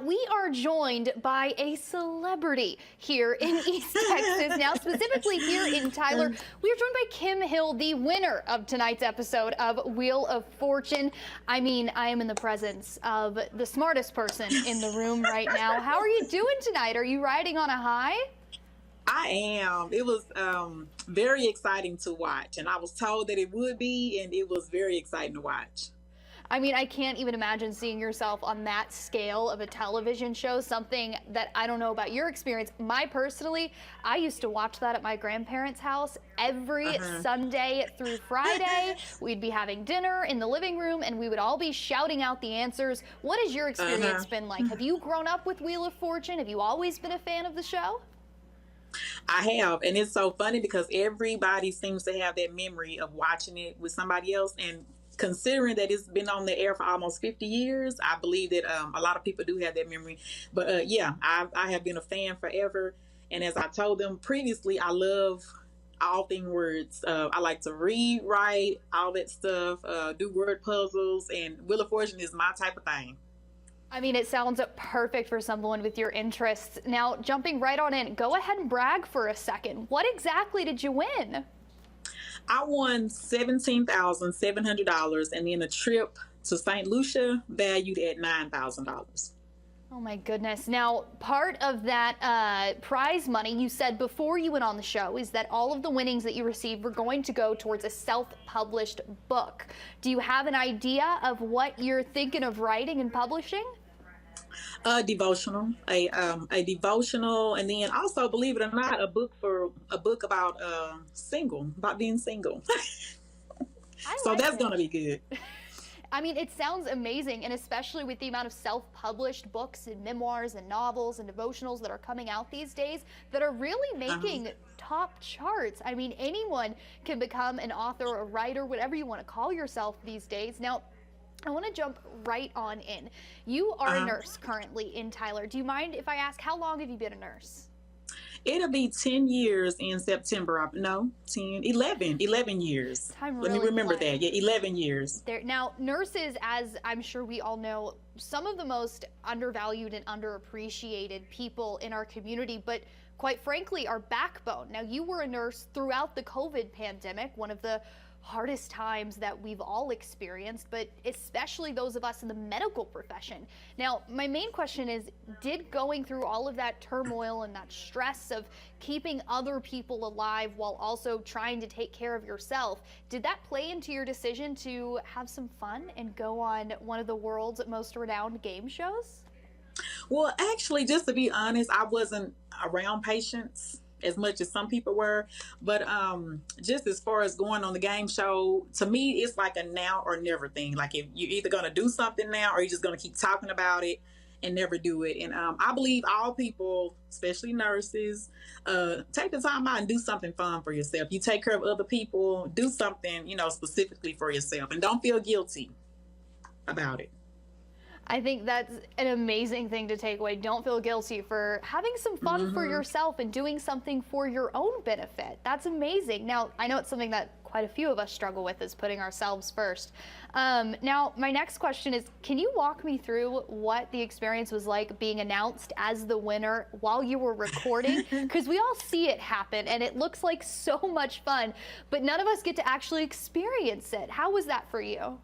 we are joined by a celebrity here in East Texas. Now, specifically here in Tyler, we are joined by Kimm Hill, the winner of tonight's episode of Wheel of Fortune. I mean, I am in the presence of the smartest person in the room right now. How are you doing tonight? Are you riding on a high? I am. It was very exciting to watch, and I was told that it would be, and it was very exciting to watch. I mean, I can't even imagine seeing yourself on that scale of a television show, something that I don't know about your experience. I used to watch that at my grandparents' house every Sunday through Friday. We'd be having dinner in the living room and we would all be shouting out the answers. What has your experience been like? Have you grown up with Wheel of Fortune? Have you always been a fan of the show? I have, and it's so funny because everybody seems to have that memory of watching it with somebody else, and considering that it's been on the air for almost 50 years, I believe that a lot of people do have that memory. But yeah, I have been a fan forever. And as I told them previously, I love all things words. I like to read, write, all that stuff, do word puzzles, and Wheel of Fortune is my type of thing. I mean, it sounds perfect for someone with your interests. Now, jumping right on in, go ahead and brag for a second. What exactly did you win? I won $17,700 and then a trip to St. Lucia valued at $9,000. Oh my goodness. Now, part of that prize money, you said before you went on the show, is that all of the winnings that you received were going to go towards a self-published book. Do you have an idea of what you're thinking of writing and publishing? A devotional, a devotional, and then also, believe it or not, a book about being single. So that's gonna be good. I mean, it sounds amazing, and especially with the amount of self-published books and memoirs and novels and devotionals that are coming out these days that are really making top charts. I mean, anyone can become an author or a writer, whatever you want to call yourself these days. Now, I want to jump right on in. You are a nurse currently in Tyler. Do you mind if I ask, how long have you been a nurse? It'll be 10 years in September. No, 10, 11 years. Let me remember that. Yeah, 11 years. Now, nurses, as I'm sure we all know, some of the most undervalued and underappreciated people in our community, but quite frankly, our backbone. Now, you were a nurse throughout the COVID pandemic, one of the hardest times that we've all experienced, but especially those of us in the medical profession. Now, my main question is, did going through all of that turmoil and that stress of keeping other people alive while also trying to take care of yourself, did that play into your decision to have some fun and go on one of the world's most renowned game shows? Well, actually, just to be honest, I wasn't around patients as much as some people were, but just as far as going on the game show, to me it's like a now or never thing. Like, if you're either going to do something now or you're just going to keep talking about it and never do it. And I believe all people, especially nurses, take the time out and do something fun for yourself. You take care of other people, do something, specifically for yourself, and don't feel guilty about it. I think that's an amazing thing to take away. Don't feel guilty for having some fun for yourself and doing something for your own benefit. That's amazing. Now, I know it's something that quite a few of us struggle with, is putting ourselves first. Now, my next question is, can you walk me through what the experience was like being announced as the winner while you were recording? Because we all see it happen and it looks like so much fun, but none of us get to actually experience it. How was that for you?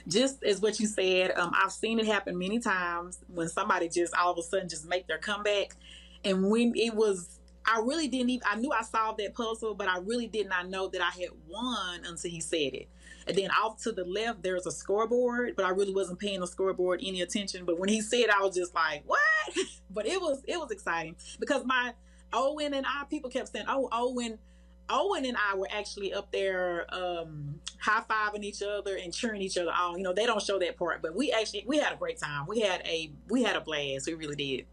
Just as what you said, I've seen it happen many times when somebody just all of a sudden just make their comeback. And when it was, I really didn't even, I knew I solved that puzzle, but I really did not know that I had won until he said it. And then off to the left, there's a scoreboard, but I really wasn't paying the scoreboard any attention. But when he said, I was just like, what? But it was exciting because my Owen and I, people kept saying, oh, Owen and I were actually up there high-fiving each other and cheering each other on. They don't show that part, but we had a great time. We had a blast. We really did.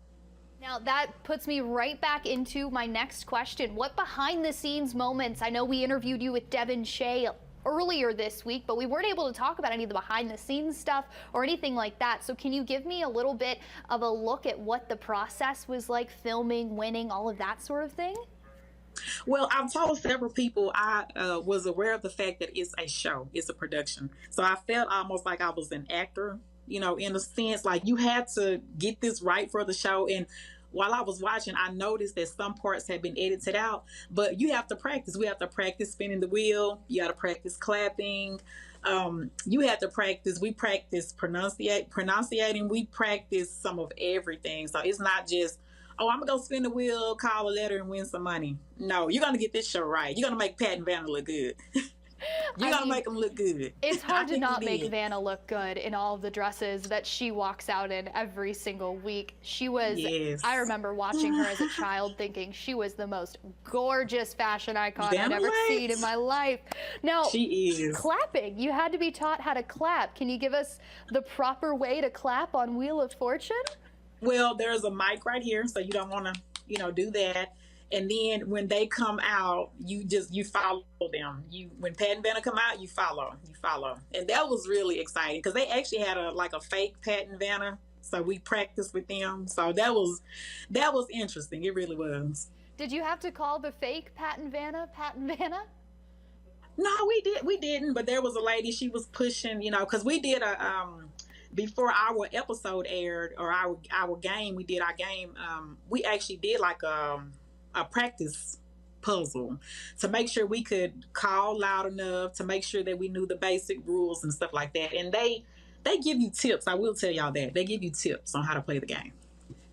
Now that puts me right back into my next question. What behind-the-scenes moments? I know we interviewed you with Devin Shea earlier this week, but we weren't able to talk about any of the behind-the-scenes stuff or anything like that. So can you give me a little bit of a look at what the process was like, filming, winning, all of that sort of thing? Well, I've told several people I was aware of the fact that it's a show, it's a production. So I felt almost like I was an actor in a sense, like you had to get this right for the show. And while I was watching, I noticed that some parts had been edited out, but you have to practice. We have to practice spinning the wheel. You got to practice clapping. You have to practice. We practice pronunciating. We practice some of everything. So it's not just, oh, I'm gonna go spin the wheel, call a letter, and win some money. No, you're gonna get this show right. You're gonna make Pat and Vanna look good. You gotta make them look good. It's hard to not make Vanna look good in all of the dresses that she walks out in every single week. She was, yes. I remember watching her as a child thinking she was the most gorgeous fashion icon Vanna I'd ever White. seen in my life. Now, she is. Clapping. You had to be taught how to clap. Can you give us the proper way to clap on Wheel of Fortune? Well, there's a mic right here, so you don't want to, do that. And then when they come out, you follow them. When Pat and Vanna come out, you follow. And that was really exciting because they actually had a fake Pat and Vanna, so we practiced with them. So that was interesting. It really was. Did you have to call the fake Pat and Vanna? No, we didn't. But there was a lady. She was pushing, because we did a before our episode aired, or our game. We did our game. We actually did like a practice puzzle to make sure we could call loud enough, to make sure that we knew the basic rules and stuff like that. And they give you tips. I will tell y'all that they give you tips on how to play the game.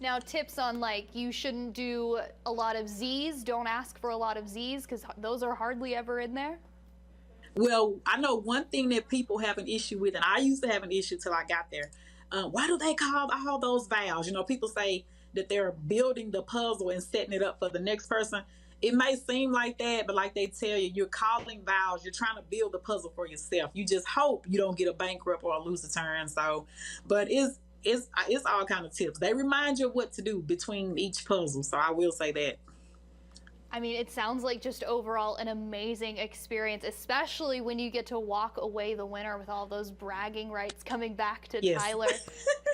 Now, tips on you shouldn't do a lot of Z's. Don't ask for a lot of Z's because those are hardly ever in there. Well, I know one thing that people have an issue with, and I used to have an issue till I got there. Why do they call all those vowels? People say that they're building the puzzle and setting it up for the next person. It may seem like that, but like they tell you, you're calling vowels. You're trying to build the puzzle for yourself. You just hope you don't get a bankrupt or lose a turn. So, but it's all kind of tips. They remind you of what to do between each puzzle. So I will say that. I mean, it sounds like just overall an amazing experience, especially when you get to walk away the winner with all those bragging rights coming back to yes. Tyler.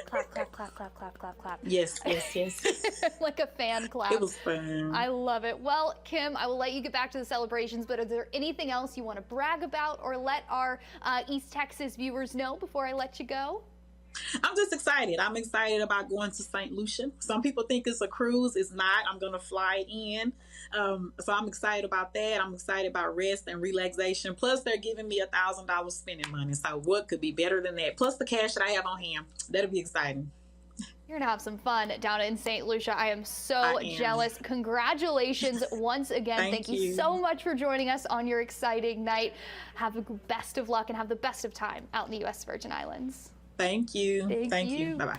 Clap, clap, clap, clap, clap, clap, clap. Yes. Like a fan clap. It was fun. I love it. Well, Kimm, I will let you get back to the celebrations, but is there anything else you want to brag about or let our East Texas viewers know before I let you go? I'm just excited. I'm excited about going to St. Lucia. Some people think it's a cruise. It's not. I'm going to fly in. So I'm excited about that. I'm excited about rest and relaxation. Plus, they're giving me $1,000 spending money. So what could be better than that? Plus the cash that I have on hand. That'll be exciting. You're going to have some fun down in St. Lucia. I am so jealous. Congratulations once again. Thank you so much for joining us on your exciting night. Have the best of luck and have the best of time out in the U.S. Virgin Islands. Thank you. Thank you. Bye-bye.